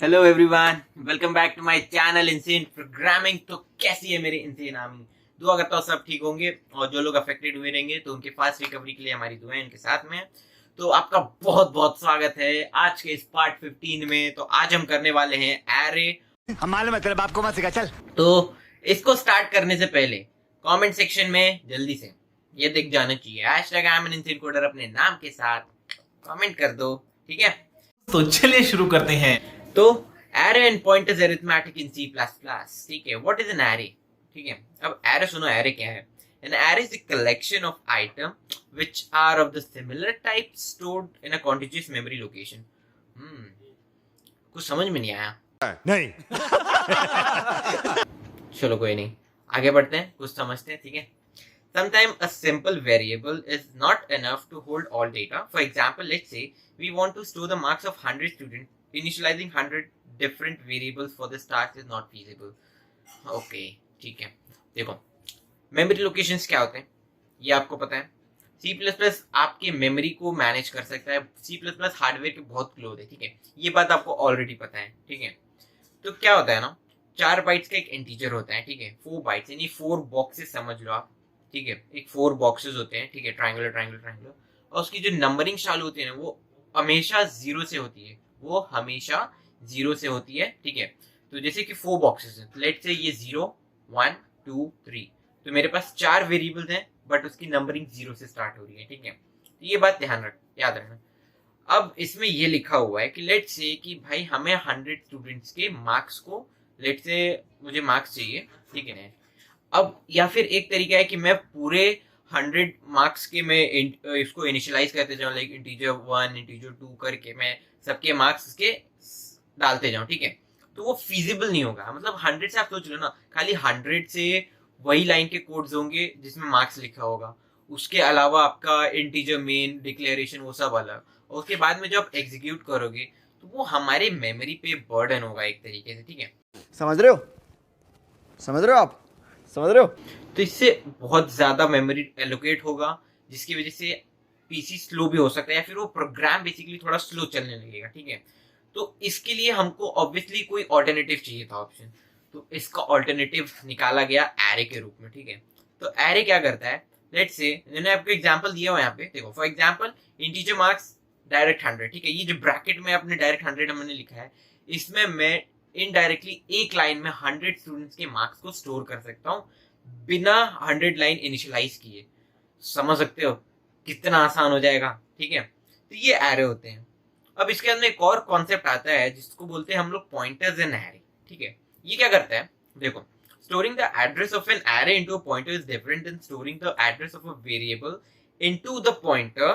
Hello everyone, welcome back to my channel insane programming. तो कैसी है मेरी इनसेन आर्मी? दुआ करता हूँ सब ठीक होंगे, और जो लोग अफेक्टेड हुए रहेंगे तो उनके फास्ट रिकवरी के लिए हमारी दुआएं उनके साथ में है। तो आपका बहुत बहुत स्वागत है आज के इस पार्ट 15 में। तो आज हम करने वाले हैं एरे। हम मालूम है तेरे बाप को मत सिखा, चल। तो इसको स्टार्ट करने से पहले कमेंट सेक्शन में जल्दी से ये दिख जाना चाहिए #IamAnInsaneCoder अपने नाम के साथ कमेंट कर दो, ठीक है? तो चलिए शुरू करते हैं। तो array and pointers arithmetic in C++, ठीक है? What is an array? ठीक है, अब एरे सुनो, एरे क्या है? An array is a collection of items which are of the similar type stored in a contiguous memory location. कुछ समझ में नहीं आया? नहीं। चलो कोई नहीं, आगे बढ़ते हैं, कुछ समझते हैं, ठीक है? Sometimes a simple variable is not enough to hold all data. For example, let's say we want to store the marks of 100 students. Initializing 100 different variables for this task is not feasible. Okay, ठीक है। देखो, memory locations क्या होते हैं ये आपको पता है। C++ आपके मेमोरी को मैनेज कर सकता है। C++ हार्डवेयर के बहुत क्लोज है, ठीक है? ये बात आपको ऑलरेडी पता है, ठीक है? तो क्या होता है ना, 4 बाइट्स का एक इंटीजर होता है, ठीक है? 4 बाइट्स यानी 4 बॉक्सेस समझ लो आप, ठीक है? एक 4 बॉक्सेस होते हैं, ठीक है? ट्रायंगुलर ट्रायंगुलर ट्रायंगुलर, और उसकी जो नंबरिंग चालू होती है ना, वो हमेशा 0 से होती है, वो हमेशा 0 से होती है, ठीक है? तो जैसे कि 4 बॉक्सेस हैं, लेट्स से ये 0 1 2 3, तो मेरे पास 4 वेरिएबल्स हैं, बट उसकी नंबरिंग 0 से स्टार्ट हो रही है, ठीक है? तो ये बात याद रखना। अब इसमें ये लिखा हुआ है कि लेट्स से कि भाई हमें 100 स्टूडेंट्स के मार्क्स को, लेट्स से मुझे मार्क्स चाहिए, ठीक है ना? अब या फिर एक तरीका है कि मैं पूरे 100 मार्क्स के मैं इसको इनिशियलाइज करते जाऊं, लाइक इंटीजर 1 इंटीजर 2 करके मैं सबके मार्क्स के डालते जाऊं, ठीक है? तो वो फीजिबल नहीं होगा। मतलब 100 से आप सोच लो ना, खाली 100 से वही लाइन के कोड्स होंगे जिसमें मार्क्स लिखा होगा, उसके अलावा आपका इंटीजर मेन डिक्लेरेशन वो सब अलग, और उसके बाद में जब आप एग्जीक्यूट करोगे तो वो हमारे मेमोरी पे बर्डन होगा एक तरीके से, ठीक है? समझ रहे हो? समझ रहे हो आप? समझ रहे हो? तो इससे बहुत ज्यादा मेमोरी एलोकेट होगा, जिसकी वजह से पीसी स्लो भी हो सकता है, या फिर वो प्रोग्राम बेसिकली थोड़ा स्लो चलने लगेगा, ठीक है? तो इसके लिए हमको ऑब्वियसली कोई ऑल्टरनेटिव चाहिए था ऑप्शन, तो इसका ऑल्टरनेटिव निकाला गया एरे के रूप में, ठीक है? तो एरे क्या करता है, लेट्स से मैंने आपको एग्जांपल दिया हुआ यहाँ पे, देखो for example integer marks direct 100, ठीक है? ये जो ब्रैकेट में अपने डायरेक्ट 100 हमने लिखा है, इसमें मैं इनडायरेक्टली एक लाइन में 100 स्टूडेंट्स के मार्क्स को स्टोर कर सकता हूँ बिना 100 लाइन इनिशियलाइज किए। समझ सकते हो कितना आसान हो जाएगा, ठीक है? तो ये एरे होते हैं। अब इसके अंदर एक और कॉन्सेप्ट आता है जिसको बोलते हैं हम लोग पॉइंटर्स एंड एरे, ठीक है? ये क्या करता है, देखो, storing the address of an array into a pointer is different than storing the address of a variable into the pointer,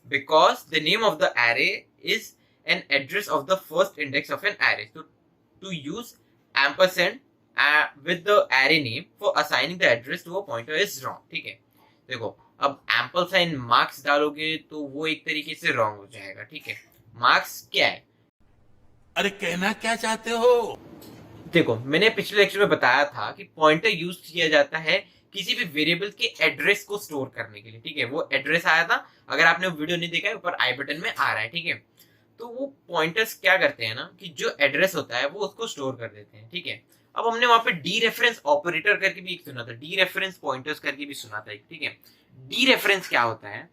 because the name of the array is an address of the first index of an array. So to use ampersand with the array name for assigning the address to a pointer is wrong, ठीक है? देखो, अब ample sign marks डालोगे तो वो एक तरीके से रॉन्ग हो जाएगा, ठीक है? मार्क्स क्या है? अरे कहना क्या चाहते हो? देखो, मैंने पिछले लेक्चर में बताया था कि पॉइंटर यूज किया जाता है किसी भी वेरिएबल के एड्रेस को स्टोर करने के लिए, ठीक है? वो एड्रेस आया था, अगर आपने वो वीडियो नहीं देखा है ऊपर आई बटन में आ रहा है, ठीक है? तो वो पॉइंटर्स क्या करते हैं ना, कि जो एड्रेस होता है वो उसको स्टोर कर देते हैं, ठीक है? अब हमने वहां पे डी रेफरेंस ऑपरेटर करके भी एक सुना था, डी रेफरेंस पॉइंटर्स करके भी सुना था, ठीक है? डी रेफरेंस क्या होता है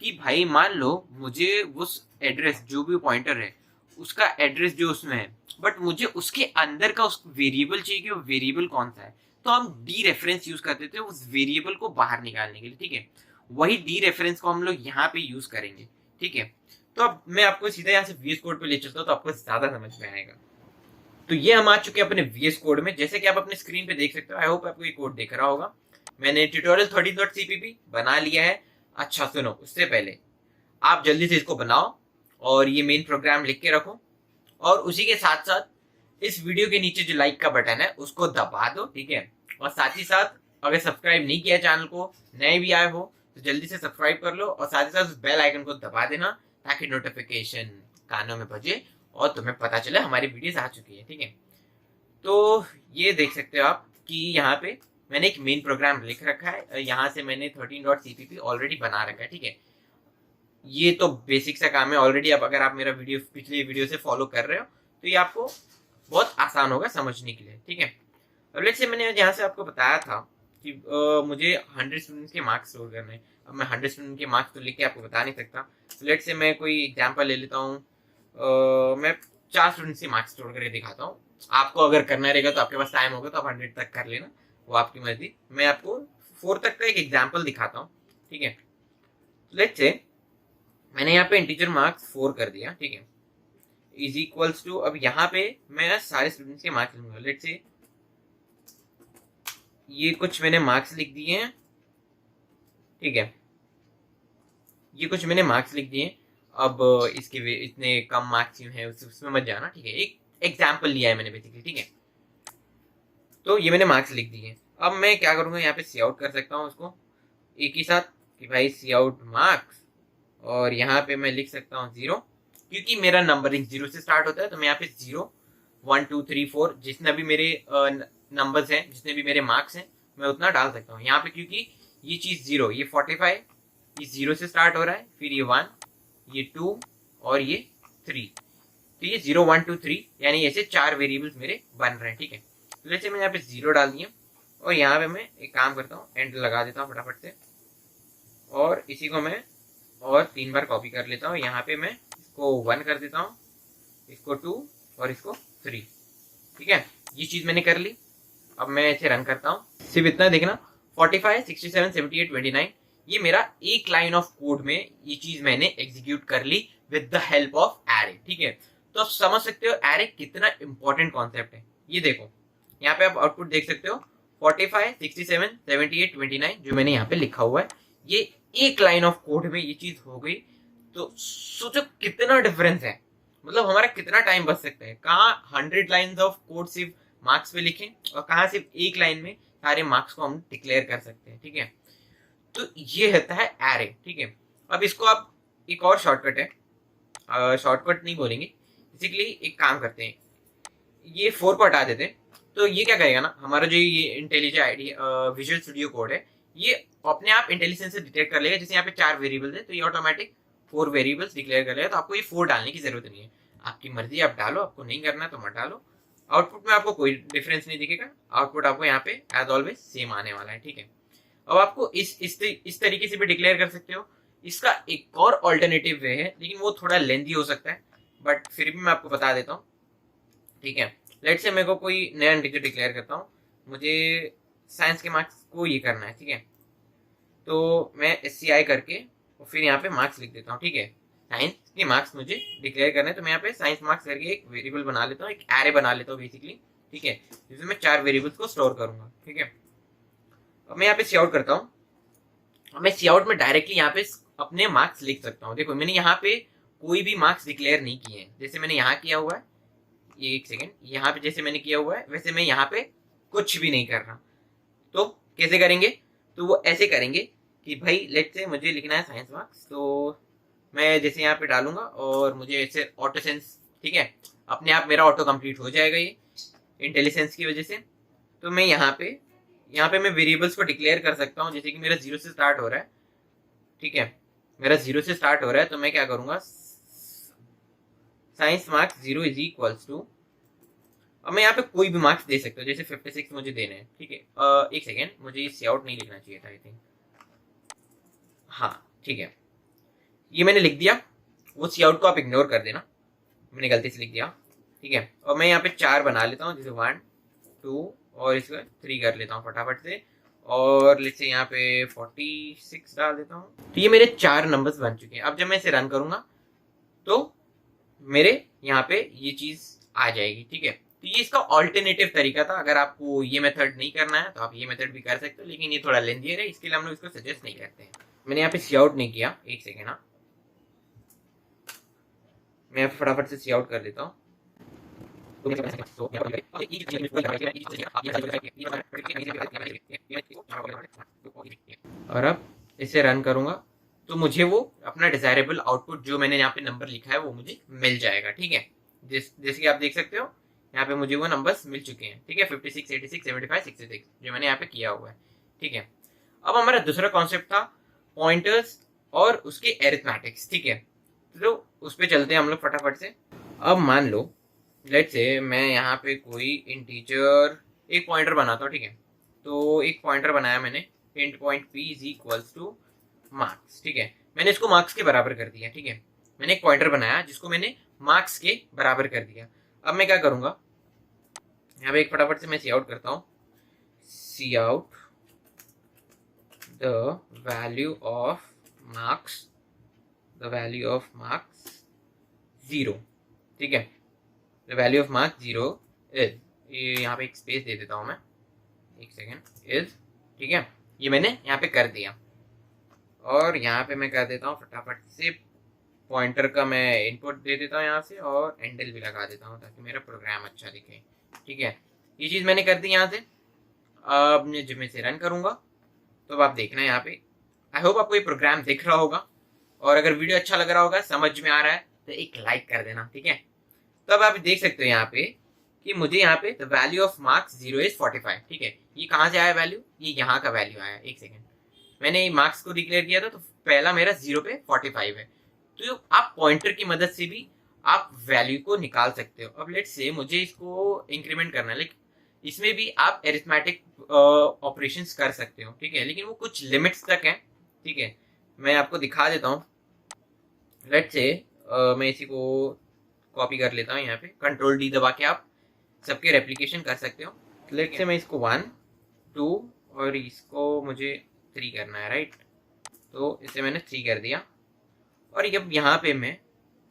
कि भाई मान लो मुझे उस एड्रेस, जो भी पॉइंटर है उसका एड्रेस जो उसमें है, बट मुझे उसके अंदर का उस वेरिएबल चाहिए कि वो वेरिएबल कौन सा है, तो हम डी रेफरेंस यूज करते थे उस वेरिएबल को बाहर निकालने के लिए, ठीक है? वही डी रेफरेंस को हम लोग यहाँ पे यूज करेंगे, ठीक है? तो अब मैं आपको सीधा यहाँ से VS कोड पे ले चलता हूँ तो आपको ज्यादा समझ में आएगा। तो ये हम आ चुके हैं अपने VS कोड में, जैसे कि आप अपने स्क्रीन पे देख सकते हो। आई होप आपको ये कोड दिख रहा होगा। मैंने ट्यूटोरियल 13.cpp बना लिया है। अच्छा सुनो, उससे पहले आप जल्दी से इसको बनाओ और ये मेन प्रोग्राम लिख के रखो, और उसी के साथ साथ इस वीडियो के नीचे जो लाइक का बटन है उसको दबा दो, ठीक है? और साथ ही साथ अगर सब्सक्राइब नहीं किया चैनल को, नए भी आए हो तो जल्दी से सब्सक्राइब कर लो, और साथ ही साथ उस बेल आइकन को दबा देना ताकि नोटिफिकेशन कानों में बजे और तुम्हें पता चले हमारी वीडियोस आ चुकी है, ठीक है? तो ये देख सकते हो आप कि यहाँ पे मैंने एक मेन प्रोग्राम लिख रखा है, यहाँ से मैंने 13.cpp ऑलरेडी बना रखा है, ठीक है? ये तो बेसिक सा काम है ऑलरेडी। अब अगर आप मेरा वीडियो पिछले वीडियो से फॉलो कर रहे हो तो ये आपको बहुत आसान होगा समझने के लिए, ठीक है। अब लेट्स से मैंने यहाँ से आपको बताया था कि मुझे 100 स्टूडेंट्स के मार्क्स स्टोर करने हैं। अब मैं 100 स्टूडेंट के मार्क्स तो लिख के आपको बता नहीं सकता। तो लेट्स से मैं कोई एग्जांपल ले लेता हूँ, मैं 4 स्टूडेंट्स के मार्क्स स्टोर करके दिखाता हूँ। आपको अगर करना रहेगा तो आपके पास टाइम होगा तो आप 100 तक कर लेना, वो आपकी मर्जी। मैं आपको 4 तक का एक एग्जाम्पल दिखाता हूँ, ठीक है। लेट्स से मैंने यहाँ पे इंटीजर मार्क्स 4 कर दिया, ठीक है, इज इक्वल्स टू, अब यहाँ पे मैं सारे स्टूडेंट्स के मार्क्स लूंगा। लेट्स से ये कुछ मैंने मार्क्स लिख दिए हैं, ठीक है, ये कुछ मैंने मार्क्स लिख दिए। अब इसके इतने कम मार्क्स क्यों हैं उसमें मत जाना, ठीक है, एक एग्जाम्पल लिया है मैंने बेसिकली, ठीक है। तो ये मैंने मार्क्स लिख दिए। अब मैं क्या करूंगा, यहाँ पे सी आउट कर सकता हूँ उसको एक ही साथ कि भाई सी आउट मार्क्स, और यहाँ पे मैं लिख सकता हूँ 0, क्योंकि मेरा नंबरिंग 0 से स्टार्ट होता है। तो मैं यहाँ पे 0 1 2 3 4 जितने भी मेरे नंबर्स हैं, जितने भी मेरे मार्क्स हैं, मैं उतना डाल सकता हूँ यहाँ पे, क्योंकि ये चीज 0, ये 45 ये 0 से स्टार्ट हो रहा है, फिर ये 1 ये 2 और ये 3, तो ये 0 1 2 3 यानी ऐसे 4 वेरिएबल्स मेरे बन रहे हैं, ठीक है। तो जैसे मैं यहाँ पे 0 डाल दिया, और यहाँ पे मैं एक काम करता हूँ, एंटर लगा देता हूँ फटाफट से, और इसी को मैं और 3 बार कॉपी कर लेता हूँ। यहाँ पे मैं इसको 1 कर देता हूँ, इसको 2 और इसको 3, ठीक है, ये चीज मैंने कर ली। अब मैं इसे रन करता हूँ, सिर्फ इतना देखना, 45 67 78 29, ये मेरा एक लाइन ऑफ कोड में ये चीज मैंने एग्जीक्यूट कर ली with the help of array, ठीक है। तो आप समझ सकते हो एरे कितना इंपॉर्टेंट कॉन्सेप्ट है। ये देखो यहाँ पे आप आउटपुट देख सकते हो, 45 67 78 29 जो मैंने यहाँ पे लिखा हुआ है, ये एक लाइन ऑफ कोड में ये चीज हो गई। तो सोचो कितना डिफरेंस है, मतलब हमारा कितना टाइम बच सकता है। कहाँ 100 लाइंस ऑफ कोड सिर्फ मार्क्स पे लिखें, और कहाँ सिर्फ एक लाइन में सारे मार्क्स को हम डिक्लेयर कर सकते हैं, ठीक है। तो ये रहता है एरे, ठीक है। अब इसको आप एक और शॉर्टकट है, शॉर्टकट नहीं बोलेंगे, बेसिकली एक काम करते हैं, ये 4 को हटा देते हैं। तो ये क्या करेगा ना, हमारा जो ये intelligent ID visual studio code है, ये अपने आप इंटेलिजेंस से डिटेक्ट कर लेगा। जैसे यहाँ पे 4 वेरिएबल्स है, तो ये ऑटोमेटिक 4 वेरिएबल्स डिक्लेयर कर लेगा। तो आपको ये 4 डालने की जरूरत नहीं है, आपकी मर्जी, आप डालो, आपको नहीं करना तो मत डालो। आउटपुट में आपको कोई डिफरेंस नहीं दिखेगा, आउटपुट आपको यहाँ पे एज ऑलवेज सेम आने वाला है, ठीक है। अब आपको इस तरीके से भी डिक्लेयर कर सकते हो। इसका एक और ऑल्टरनेटिव वे है, लेकिन वो थोड़ा लेंथी हो सकता है, बट फिर भी मैं आपको बता देता हूँ, ठीक है। लेट्स से मेरे को कोई नया इंटीजर डिक्लेयर करता हूँ, मुझे साइंस के मार्क्स को ये करना है, ठीक है। तो मैं SCI करके और फिर यहाँ पे मार्क्स लिख देता हूँ, ठीक है। साइंस के मार्क्स मुझे डिक्लेयर करना है, तो मैं यहाँ पे साइंस मार्क्स करके एक वेरिएबल बना लेता हूँ, एक एरे बना लेता हूँ बेसिकली, ठीक है, जिसमें मैं 4 वेरिएबल्स को स्टोर करूंगा, ठीक है। अब मैं यहाँ पे सी आउट करता हूँ, मैं सी आउट में डायरेक्टली यहाँ पे अपने मार्क्स लिख सकता हूँ। देखो मैंने यहाँ पे कोई भी मार्क्स डिक्लेयर नहीं किए हैं, जैसे मैंने यहाँ किया हुआ है, ये एक सेकेंड, यहाँ पे जैसे मैंने किया हुआ है वैसे मैं यहाँ पे कुछ भी नहीं कर रहा। तो कैसे करेंगे, तो वो ऐसे करेंगे कि भाई लेट्स से मुझे लिखना है साइंस मार्क्स, तो मैं जैसे यहाँ पे डालूंगा और मुझे ऐसे ऑटो सेंस, ठीक है, अपने आप मेरा ऑटो कंप्लीट हो जाएगा ये इंटेलिजेंस की वजह से। तो मैं यहाँ पे मैं वेरिएबल्स को डिक्लेयर कर सकता हूँ, जैसे कि मेरा 0 से स्टार्ट हो रहा है, ठीक है, मेरा 0 से स्टार्ट हो रहा है। तो मैं क्या करूंगा, science marks 0 is equals to, अब मैं यहाँ पे कोई भी मार्क्स दे सकता हूँ, जैसे 56 मुझे देने हैं, ठीक है। एक सेकेंड, मुझे सी आउट नहीं लिखना चाहिए था, आई थिंक, हाँ ठीक है, ये मैंने लिख दिया। वो सी आउट को आप इग्नोर कर देना, मैंने गलती से लिख दिया, ठीक है। और मैं यहाँ पे 4 बना लेता हूँ, जैसे 1 2 और इसको 3 कर लेता हूँ फटाफट से, और लेट्स से यहाँ पे 46 डाल देता हूँ। तो ये मेरे 4 नंबर्स बन चुके हैं। अब जब मैं इसे रन करूंगा तो मेरे यहाँ पे ये चीज आ जाएगी, ठीक है। तो ये इसका ऑल्टरनेटिव तरीका था। अगर आपको ये मेथड नहीं करना है तो आप ये मेथड भी कर सकते हो, लेकिन ये थोड़ा लेंथी है, इसके लिए हम लोग इसको सजेस्ट नहीं करते हैं। मैंने यहाँ पे सी आउट नहीं किया, एक सेकेंड, हाँ मैं फटाफट से सी आउट कर लेता हूँ। और अब इसे रन करूंगा तो मुझे वो अपना डिजायरेबल आउटपुट जो मैंने यहाँ पे नंबर लिखा है वो मुझे मिल जाएगा, ठीक है। जैसे कि आप देख सकते हो यहाँ पे मुझे वो नंबर्स मिल चुके हैं, ठीक है, 56 86 75 66 जो मैंने यहाँ पे किया हुआ है, ठीक है। अब हमारा दूसरा कॉन्सेप्ट था पॉइंटर्स और उसके एरिथमेटिक्स, ठीक है। तो उस पर चलते हैं हम लोग फटाफट से। अब मान लो लेट्स से मैं यहाँ पे कोई इंटीजर एक पॉइंटर बनाता हूँ, ठीक है। तो एक पॉइंटर बनाया मैंने, int point p is equals two marks, ठीक है। मैंने इसको मार्क्स के बराबर कर दिया, ठीक है। मैंने एक पॉइंटर बनाया जिसको मैंने मार्क्स के बराबर कर दिया। अब मैं क्या करूंगा, यहाँ पे एक फटाफट से मैं सी आउट करता हूँ, cout the value of marks, the value of marks 0, ठीक है। The value of marks 0 is, ये यहाँ पे एक स्पेस दे देता हूँ मैं, एक सेकेंड, इज, ठीक है। ये मैंने यहाँ पे कर दिया और यहाँ पे मैं कर देता हूँ फटाफट से पॉइंटर का मैं इनपुट दे देता हूँ यहाँ से और हैंडल भी लगा देता हूँ ताकि मेरा प्रोग्राम अच्छा दिखे, ठीक है। ये चीज़ मैंने कर दी यहाँ से। अब मैं जब मैं से रन करूँगा तो अब आप देखना यहाँ पे, आई होप आपको ये प्रोग्राम दिख रहा होगा, और अगर वीडियो अच्छा लग रहा होगा, समझ में आ रहा है, तो एक लाइक कर देना, ठीक है। तो अब आप देख सकते हो यहाँ पे कि मुझे यहाँ पे the value of marks 0 is 45, ठीक है। ये कहाँ से आया वैल्यू, ये यहाँ का वैल्यू आया। एक सेकेंड, मैंने मार्क्स को डिक्लेयर किया था तो पहला मेरा 0 पे 45 है। तो आप पॉइंटर की मदद से भी आप वैल्यू को निकाल सकते हो। अब लेट्स से मुझे इसको इंक्रीमेंट करना है, लेकिन इसमें भी आप एरिथमेटिक ऑपरेशंस कर सकते हो, ठीक है, लेकिन वो कुछ लिमिट्स तक है, ठीक है। मैं आपको दिखा देता हूँ। लेट्स से मैं इसी को कॉपी कर लेता हूँ, यहाँ पे कंट्रोल डी दबा के आप सबके रेप्लिकेशन कर सकते हो। लेट्स से मैं इसको 1 2 और इसको मुझे 3 करना है, राइट। तो इसे मैंने 3 कर दिया और अब यहाँ पे मैं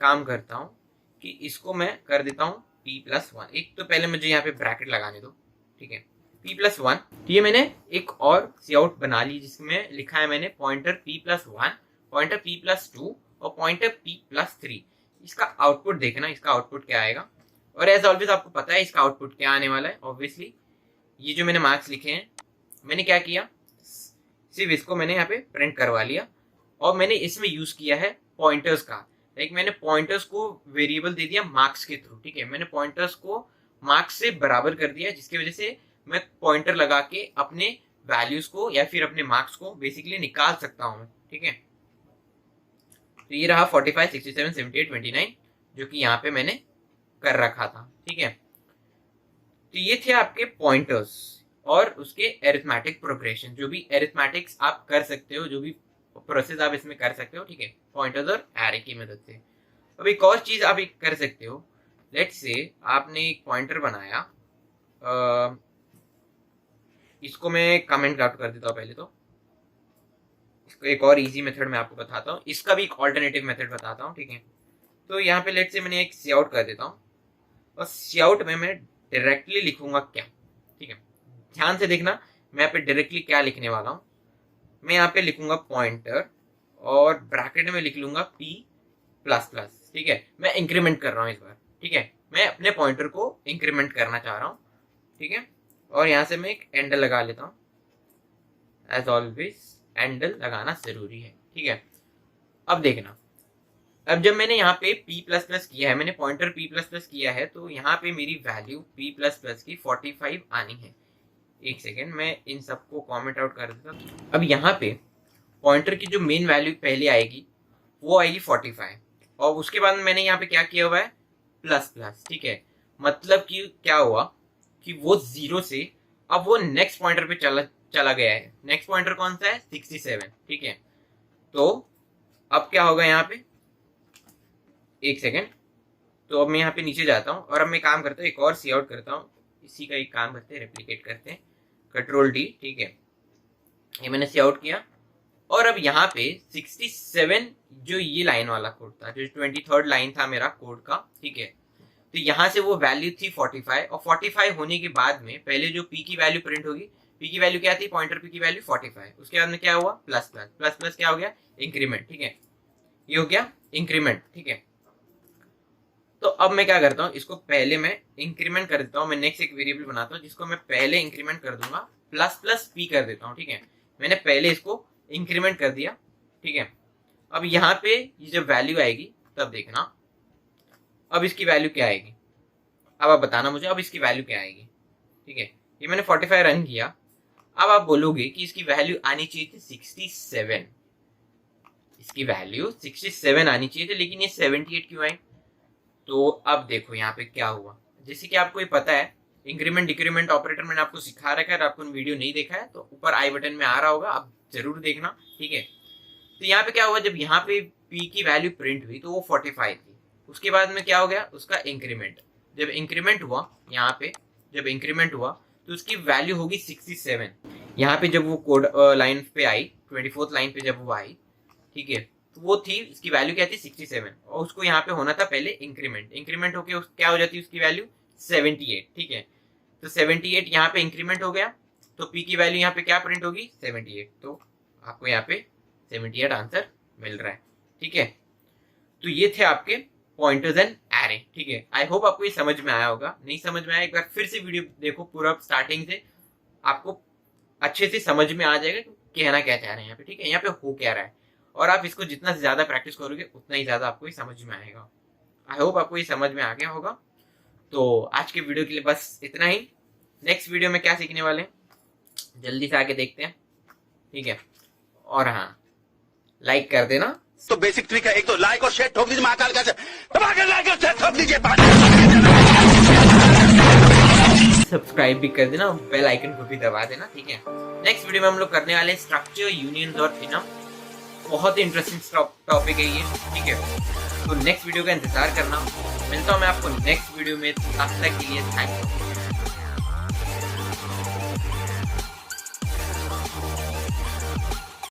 काम करता हूँ कि इसको मैं कर देता हूँ p+1। एक तो पहले मुझे यहाँ पे ब्रैकेट लगाने दो, ठीक है, p+1। तो ये मैंने एक और सी आउट बना ली जिसमें लिखा है मैंने पॉइंटर p+1, पॉइंटर p+2 और पॉइंटर p+3। इसका आउटपुट देखना, इसका आउटपुट क्या आएगा। और एज ऑलवेज आपको पता है इसका आउटपुट क्या आने वाला है। ऑब्वियसली ये जो मैंने मार्क्स लिखे हैं, मैंने क्या किया, सिर्फ इसको मैंने यहाँ पे प्रिंट करवा लिया और मैंने इसमें यूज किया है पॉइंटर्स का। लाइक मैंने पॉइंटर्स को वेरिएबल दे दिया मार्क्स के थ्रू, ठीक है। मैंने पॉइंटर्स को मार्क्स से बराबर कर दिया जिसकी वजह से मैं पॉइंटर लगा के अपने वैल्यूज को या फिर अपने मार्क्स को बेसिकली निकाल सकता हूँ, ठीक है। तो ये रहा 45 67 78 29 जो कि यहाँ पे मैंने कर रखा था, ठीक है। तो ये थे आपके पॉइंटर्स और उसके एरिथमेटिक प्रोग्रेशन, जो भी एरिथमेटिक्स आप कर सकते हो, जो भी प्रोसेस आप इसमें कर सकते हो, ठीक है, पॉइंटर्स और एरे की मदद से। अब एक और चीज आप एक कर सकते हो। लेट्स से आपने एक पॉइंटर बनाया, इसको मैं कमेंट आउट कर देता हूँ पहले। तो इसको एक और इजी मेथड मैं आपको बताता हूँ, इसका भी एक ऑल्टरनेटिव मेथड बताता हूँ, ठीक है। तो यहाँ पे लेट्स से मैंने एक सी आउट कर देता हूँ और सी आउट में मैं डायरेक्टली लिखूंगा क्या, ठीक है। ध्यान से देखना मैं यहाँ पे डायरेक्टली क्या लिखने वाला हूँ। मैं यहाँ पे लिखूंगा पॉइंटर और ब्रैकेट में लिख लूंगा p++, ठीक है। मैं इंक्रीमेंट कर रहा हूँ इस बार, ठीक है। मैं अपने पॉइंटर को इंक्रीमेंट करना चाह रहा हूँ, ठीक है। और यहाँ से मैं एक एंडल लगा लेता हूँ। एज ऑलवेज एंडल लगाना जरूरी है, ठीक है। अब देखना, अब जब मैंने यहाँ पे p++ किया है, मैंने पॉइंटर p++ किया है, तो यहाँ पे मेरी वैल्यू p++ की 45 आनी है। एक सेकेंड, मैं इन सबको कमेंट आउट कर देता हूँ। अब यहाँ पे पॉइंटर की जो मेन वैल्यू पहले आएगी वो आएगी 45 और उसके बाद मैंने यहाँ पे क्या किया हुआ है ++, ठीक है। मतलब कि क्या हुआ कि वो 0 से अब वो नेक्स्ट पॉइंटर पे चला गया है। नेक्स्ट पॉइंटर कौन सा है, 67, ठीक है। तो अब क्या होगा यहाँ पे, एक सेकेंड, तो अब मैं यहाँ पे नीचे जाता हूँ और अब मैं काम करता हूँ, एक और सी आउट करता हूँ। इसी का एक काम करते हैं, रेप्लिकेट करते हैं, कंट्रोल डी, ठीक है। ये मैंने सी आउट किया और अब यहाँ पे 67 जो ये लाइन वाला कोड था, जो 23rd लाइन था मेरा कोड का, ठीक है। तो यहाँ से वो वैल्यू थी 45 और 45 होने के बाद में पहले जो p की वैल्यू प्रिंट होगी, p की वैल्यू क्या थी, पॉइंटर p की वैल्यू 45। उसके बाद में क्या हुआ, प्लस क्या हो गया, इंक्रीमेंट, ठीक है। ये हो गया इंक्रीमेंट, ठीक है। तो अब मैं क्या करता हूँ, इसको पहले मैं इंक्रीमेंट कर देता हूँ। मैं नेक्स्ट एक वेरिएबल बनाता हूँ जिसको मैं पहले इंक्रीमेंट कर दूंगा, ++p कर देता हूँ, ठीक है। मैंने पहले इसको इंक्रीमेंट कर दिया, ठीक है। अब यहाँ पे ये जब वैल्यू आएगी तब देखना, अब इसकी वैल्यू क्या आएगी, अब आप बताना मुझे, अब इसकी वैल्यू क्या आएगी, ठीक है। ये मैंने 45 रन किया। अब आप बोलोगे कि इसकी वैल्यू आनी चाहिए थी 67, इसकी वैल्यू 67 आनी चाहिए थी, लेकिन ये 78 क्यों आई। तो अब देखो यहाँ पे क्या हुआ, जैसे कि आपको ये पता है इंक्रीमेंट डिक्रीमेंट ऑपरेटर मैंने आपको सिखा रखा है, अगर आपको वीडियो नहीं देखा है तो ऊपर आई बटन में आ रहा होगा, आप जरूर देखना, ठीक है। तो यहाँ पे क्या हुआ, जब यहाँ पे p की वैल्यू प्रिंट हुई तो वो 45 थी, उसके बाद में क्या हो गया उसका इंक्रीमेंट, जब इंक्रीमेंट हुआ यहाँ पे, जब इंक्रीमेंट हुआ तो उसकी वैल्यू होगी 67। यहाँ पे जब वो कोड लाइन पे आई 24th लाइन पे जब वो आई, ठीक है, तो वो थी इसकी वैल्यू क्या थी 67, और उसको यहाँ पे होना था पहले इंक्रीमेंट, इंक्रीमेंट होके क्या हो जाती है उसकी वैल्यू 78, ठीक है। तो 78 यहाँ पे इंक्रीमेंट हो गया, तो p की वैल्यू यहाँ पे क्या प्रिंट होगी 78, तो आपको यहाँ पे 78 आंसर मिल रहा है, ठीक है। तो ये थे आपके पॉइंटर्स एंड एरे, ठीक है। आई होप आपको ये समझ में आया होगा, नहीं समझ में आया एक बार फिर से वीडियो देखो पूरा स्टार्टिंग से, आपको अच्छे से समझ में आ जाएगा कहना क्या चाह रहे हैं यहाँ पे, ठीक है, यहाँ पे हो क्या रहा है, और आप इसको जितना ज्यादा प्रैक्टिस करोगे उतना ही ज्यादा आपको ये समझ में आएगा। आई होप आपको ये समझ में आ गया होगा। तो आज के वीडियो के लिए बस इतना ही। नेक्स्ट वीडियो में क्या सीखने वाले हैं जल्दी से आके देखते हैं, ठीक है। और हाँ, लाइक कर देना, तो बेसिक ट्रिक है, एक तो लाइक और शेयर ठोक दीजिए, महाकाल का लाइक और शेयर ठोक दीजिए, सब्सक्राइब भी कर देना, बेल आइकन को भी दबा देना, ठीक है। नेक्स्ट वीडियो में हम लोग करने वाले स्ट्रक्चर, यूनियंस और थिनम, बहुत ही इंटरेस्टिंग टॉपिक है ये, ठीक है। तो नेक्स्ट वीडियो का इंतजार करना, मिलता हूँ मैं आपको नेक्स्ट वीडियो में, तब तक के लिए थैंक यू।